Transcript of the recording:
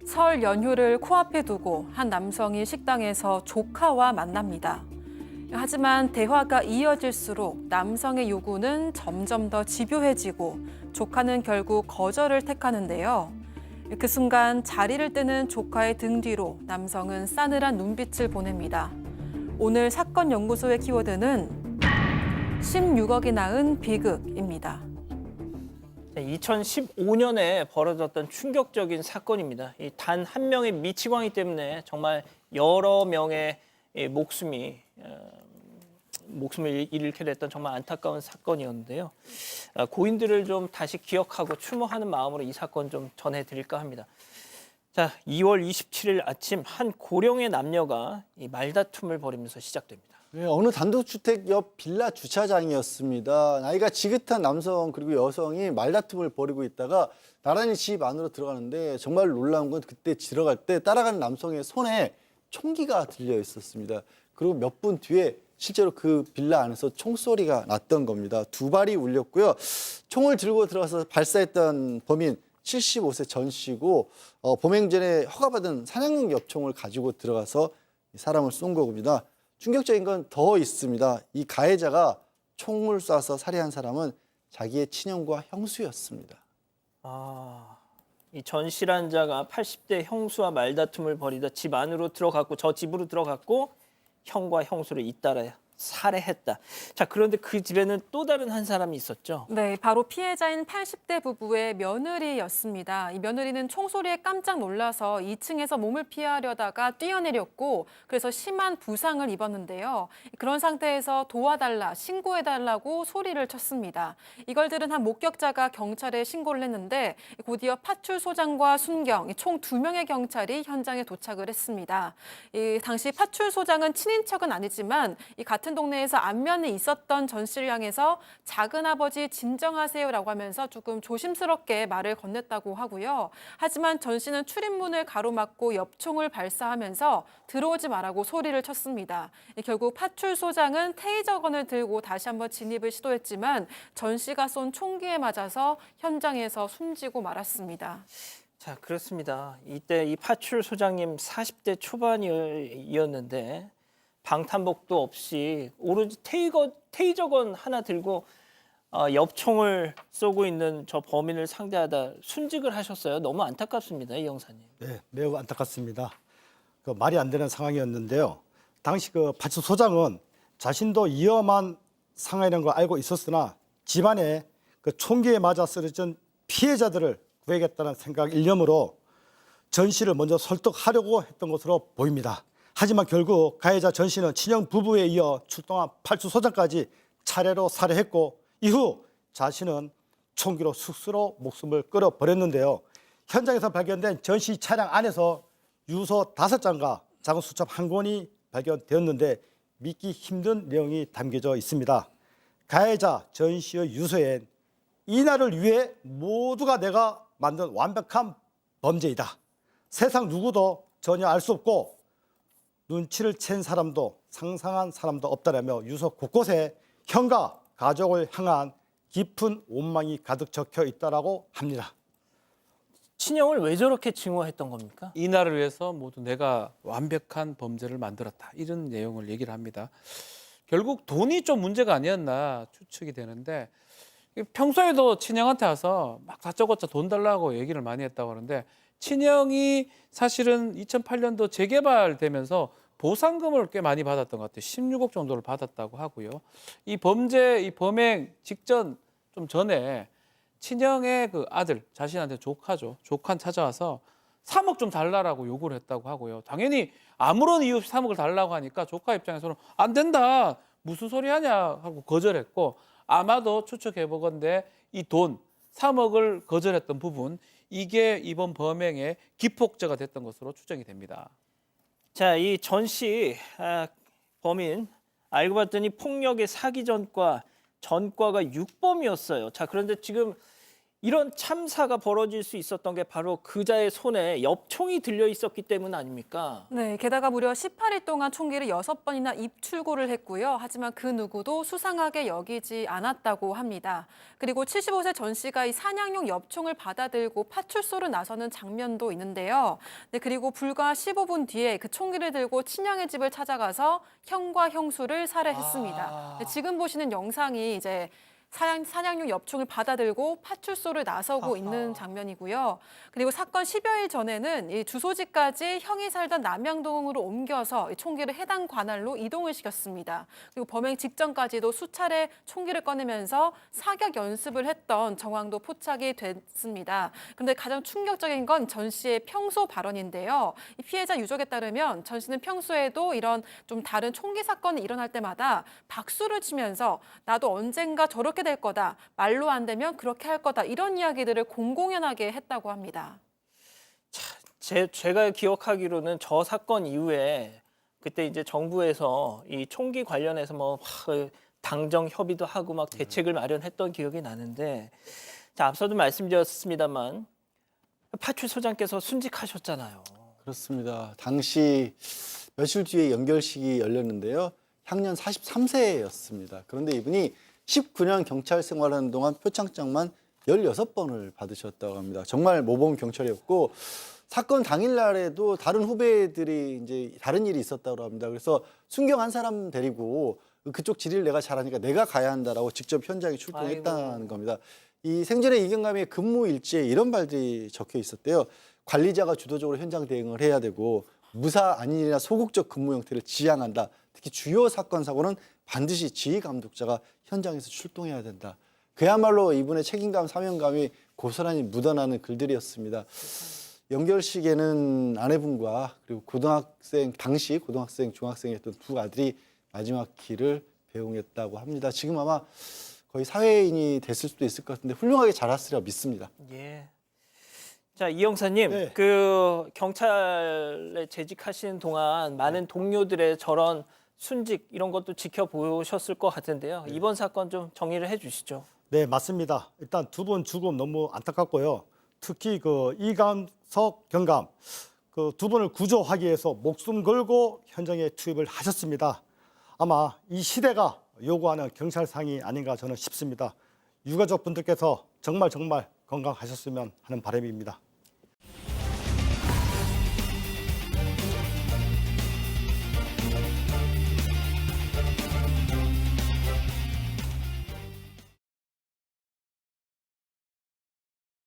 설 연휴를 코앞에 두고 한 남성이 식당에서 조카와 만납니다. 하지만 대화가 이어질수록 남성의 요구는 점점 더 집요해지고 조카는 결국 거절을 택하는데요. 그 순간 자리를 뜨는 조카의 등 뒤로 남성은 싸늘한 눈빛을 보냅니다. 오늘 사건 연구소의 키워드는 16억이 낳은 비극입니다. 2015년에 벌어졌던 충격적인 사건입니다. 단 한 명의 미치광이 때문에 정말 여러 명의 목숨을 잃게 됐던 정말 안타까운 사건이었는데요. 고인들을 좀 다시 기억하고 추모하는 마음으로 이 사건 좀 전해드릴까 합니다. 자, 2월 27일 아침 한 고령의 남녀가 이 말다툼을 벌이면서 시작됩니다. 네, 어느 단독주택 옆 빌라 주차장이었습니다. 나이가 지긋한 남성 그리고 여성이 말다툼을 벌이고 있다가 나란히 집 안으로 들어가는데 정말 놀라운 건 그때 들어갈 때 따라가는 남성의 손에 총기가 들려 있었습니다. 그리고 몇 분 뒤에 실제로 그 빌라 안에서 총소리가 났던 겁니다. 두 발이 울렸고요. 총을 들고 들어가서 발사했던 범인 75세 전 씨고 범행 전에 허가받은 사냥용 엽총을 가지고 들어가서 사람을 쏜 겁니다. 충격적인 건 더 있습니다. 이 가해자가 총을 쏴서 살해한 사람은 자기의 친형과 형수였습니다. 이 전 씨란 자가 80대 형수와 말다툼을 벌이다 집 안으로 들어갔고 저 집으로 들어갔고 형과 형수를 잇따라 살해했다. 자, 그런데 그 집에는 또 다른 한 사람이 있었죠. 네, 바로 피해자인 80대 부부의 며느리였습니다. 이 며느리는 총소리에 깜짝 놀라서 2층에서 몸을 피하려다가 뛰어내렸고 그래서 심한 부상을 입었는데요. 그런 상태에서 도와달라, 신고해달라고 소리를 쳤습니다. 이걸 들은 한 목격자가 경찰에 신고를 했는데 곧이어 파출소장과 순경, 총 2명의 경찰이 현장에 도착을 했습니다. 당시 파출소장은 친인척은 아니지만 같은 동네에서 안면이 있었던 전 씨를 향해서 작은아버지 진정하세요라고 하면서 조금 조심스럽게 말을 건넸다고 하고요. 하지만 전 씨는 출입문을 가로막고 엽총을 발사하면서 들어오지 말라고 소리를 쳤습니다. 결국 파출소장은 테이저건을 들고 다시 한번 진입을 시도했지만 전 씨가 쏜 총기에 맞아서 현장에서 숨지고 말았습니다. 자, 그렇습니다. 이때 이 파출소장님 40대 초반이었는데 방탄복도 없이 오로지 테이저건 하나 들고 엽총을 쏘고 있는 저 범인을 상대하다 순직을 하셨어요. 너무 안타깝습니다, 이 형사님. 네, 매우 안타깝습니다. 말이 안 되는 상황이었는데요. 당시 그 파출소장은 자신도 위험한 상황이라는 걸 알고 있었으나 집안에 그 총기에 맞아 쓰러진 피해자들을 구해야겠다는 생각 일념으로 전 씨를 먼저 설득하려고 했던 것으로 보입니다. 하지만 결국 가해자 전 씨는 친형 부부에 이어 출동한 파출소장까지 차례로 살해했고 이후 자신은 총기로 스스로 목숨을 끊어버렸는데요. 현장에서 발견된 전 씨 차량 안에서 유서 5장과 작은 수첩 1권이 발견되었는데 믿기 힘든 내용이 담겨져 있습니다. 가해자 전 씨의 유서엔 이날을 위해 모두가 내가 만든 완벽한 범죄이다. 세상 누구도 전혀 알 수 없고 눈치를 챈 사람도 상상한 사람도 없다라며 유서 곳곳에 형과 가족을 향한 깊은 원망이 가득 적혀 있다라고 합니다. 친형을 왜 저렇게 증오했던 겁니까? 이날을 위해서 모두 내가 완벽한 범죄를 만들었다. 이런 내용을 얘기를 합니다. 결국 돈이 좀 문제가 아니었나 추측이 되는데 평소에도 친형한테 와서 막 다짜고짜 돈 달라고 얘기를 많이 했다고 하는데 친형이 사실은 2008년도 재개발되면서 보상금을 꽤 많이 받았던 것 같아요. 16억 정도를 받았다고 하고요. 이 범행 직전 좀 전에 친형의 그 아들, 자신한테 조카죠. 조카는 찾아와서 3억 좀 달라라고 요구를 했다고 하고요. 당연히 아무런 이유 없이 3억을 달라고 하니까 조카 입장에서는 안 된다. 무슨 소리 하냐 하고 거절했고 아마도 추측해보건대 이 돈 3억을 거절했던 부분 이게 이번 범행의 기폭제가 됐던 것으로 추정이 됩니다. 자, 이 전 씨 범인 알고 봤더니 폭력의 사기 전과가 6범이었어요. 자, 그런데 지금 이런 참사가 벌어질 수 있었던 게 바로 그자의 손에 엽총이 들려 있었기 때문 아닙니까? 네, 게다가 무려 18일 동안 총기를 6번이나 입출고를 했고요. 하지만 그 누구도 수상하게 여기지 않았다고 합니다. 그리고 75세 전 씨가 이 사냥용 엽총을 받아들고 파출소로 나서는 장면도 있는데요. 네, 그리고 불과 15분 뒤에 그 총기를 들고 친형의 집을 찾아가서 형과 형수를 살해했습니다. 네, 지금 보시는 영상이 이제 사냥용 엽총을 받아들고 파출소를 나서고 있는 장면이고요. 그리고 사건 10여일 전에는 이 주소지까지 형이 살던 남양동으로 옮겨서 이 총기를 해당 관할로 이동을 시켰습니다. 그리고 범행 직전까지도 수차례 총기를 꺼내면서 사격 연습을 했던 정황도 포착이 됐습니다. 그런데 가장 충격적인 건 전 씨의 평소 발언인데요. 이 피해자 유족에 따르면 전 씨는 평소에도 이런 좀 다른 총기 사건이 일어날 때마다 박수를 치면서 나도 언젠가 저렇게 될 거다. 말로 안 되면 그렇게 할 거다. 이런 이야기들을 공공연하게 했다고 합니다. 제가 기억하기로는 저 사건 이후에 그때 이제 정부에서 이 총기 관련해서 뭐 당정 협의도 하고 막 대책을 마련했던 기억이 나는데, 자, 앞서도 말씀드렸습니다만 파출소장께서 순직하셨잖아요. 그렇습니다. 당시 며칠 뒤에 연결식이 열렸는데요. 향년 43세였습니다. 그런데 이분이 19년 경찰 생활하는 동안 표창장만 16번을 받으셨다고 합니다. 정말 모범 경찰이었고, 사건 당일날에도 다른 후배들이 이제 다른 일이 있었다고 합니다. 그래서 순경 한 사람 데리고 그쪽 지리를 내가 잘하니까 내가 가야 한다라고 직접 현장에 출동했다는 겁니다. 이 생전에 이경감의 근무 일지에 이런 말들이 적혀 있었대요. 관리자가 주도적으로 현장 대응을 해야 되고, 무사 안일이나 소극적 근무 형태를 지향한다. 특히 주요 사건 사고는 반드시 지휘 감독자가 현장에서 출동해야 된다. 그야말로 이분의 책임감, 사명감이 고스란히 묻어나는 글들이었습니다. 연결식에는 아내분과 그리고 당시 고등학생, 중학생이었던 두 아들이 마지막 길을 배웅했다고 합니다. 지금 아마 거의 사회인이 됐을 수도 있을 것 같은데 훌륭하게 자랐으리라 믿습니다. 예. 자, 이 형사님, 네. 그 경찰에 재직하시는 동안 많은 동료들의 저런 순직 이런 것도 지켜보셨을 것 같은데요. 이번 사건 좀 정리를 해주시죠. 네, 맞습니다. 일단 두 분 죽음 너무 안타깝고요. 특히 그 이강석 경감 그 두 분을 구조하기 위해서 목숨 걸고 현장에 투입을 하셨습니다. 아마 이 시대가 요구하는 경찰상이 아닌가 저는 싶습니다. 유가족 분들께서 정말 건강하셨으면 하는 바람입니다.